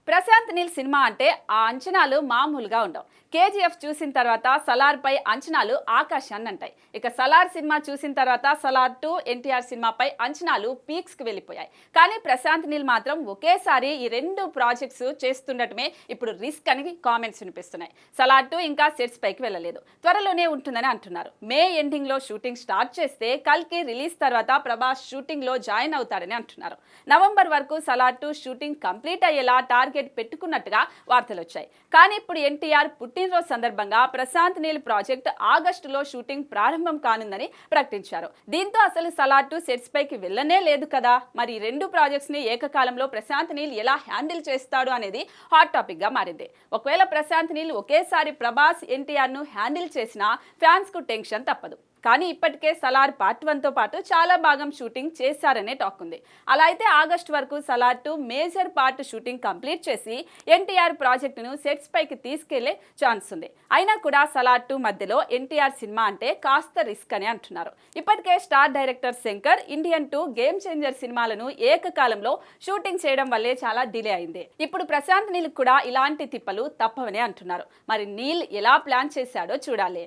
Prashanth Neel cinema అంటే ఆ అంచనాలు మామూలుగా ఉండవు. కేజీఎఫ్ చూసిన తర్వాత సలార్ పై అంచనాలు ఆకాశాన్ని అంటాయి. ఇక సలార్ సినిమా చూసిన తర్వాత సలార్ 2 ఎన్టీఆర్ సినిమాపై అంచనాలు పీక్స్ కి వెళ్ళిపోయాయి. కానీ ప్రశాంత్ నీల్ మాత్రం ఒకేసారి ఈ రెండు ప్రాజెక్ట్స్ చేస్తుండటమే ఇప్పుడు రిస్క్ అని కామెంట్స్ వినిపిస్తున్నాయి. సలార్ 2 ఇంకా సెట్స్ పైకి వెళ్ళలేదు, త్వరలోనే ఉంటుందని అంటున్నారు. మే ఎండింగ్ లో షూటింగ్ స్టార్ట్ చేస్తే కల్కి రిలీజ్ తర్వాత ప్రభాస్ షూటింగ్ లో జాయిన్ అవుతాడని అంటున్నారు. నవంబర్ వరకు సలార్ 2 షూటింగ్ కంప్లీట్ అయ్యేలా టార్గెట్ పెట్టుకున్నట్టుగా వార్తలు వచ్చాయి. కానీ ఇప్పుడు ఎన్టీఆర్ పుట్టినరోజు సందర్భంగా ప్రశాంత్ నీల్ ప్రాజెక్ట్ ఆగస్టులో షూటింగ్ ప్రారంభం కానుందని ప్రకటించారు. దీంతో అసలు సలార్ 2 సెట్స్ పైకి వెళ్ళనే లేదు కదా. మరి ఈ రెండు ప్రాజెక్ట్స్ ని ఏకకాలంలో ప్రశాంత్ నీల్ ఎలా హ్యాండిల్ చేస్తాడు అనేది హాట్ టాపిక్ గా మారింది. ఒకవేళ ప్రశాంత్ నీల్ ఒకేసారి ప్రభాస్ ఎన్టీఆర్ ను హ్యాండిల్ చేసినా ఫ్యాన్స్ కు టెన్షన్ తప్పదు. కానీ ఇప్పటికే సలార్ పార్ట్ 1తో పాటు చాలా భాగం షూటింగ్ చేశారనే టాక్ ఉంది. అలా అయితే ఆగస్టు వరకు Salaar 2 major part shooting complete చేసి ఎన్టీఆర్ ప్రాజెక్టును సెట్స్ పైకి తీసుకెళ్లే ఛాన్స్ ఉంది. అయినా కూడా సలార్ 2 మధ్యలో ఎన్టీఆర్ సినిమా అంటే కాస్త రిస్క్ అని అంటున్నారు. ఇప్పటికే star director Shankar Indian 2 game changer సినిమాలను ఏకకాలంలో షూటింగ్ చేయడం వల్లే చాలా డిలే అయింది. ఇప్పుడు ప్రశాంత్ నీల్ కూడా ఇలాంటి తిప్పలు తప్పవనే అంటున్నారు. మరి నీల్ ఎలా ప్లాన్ చేశాడో చూడాలి.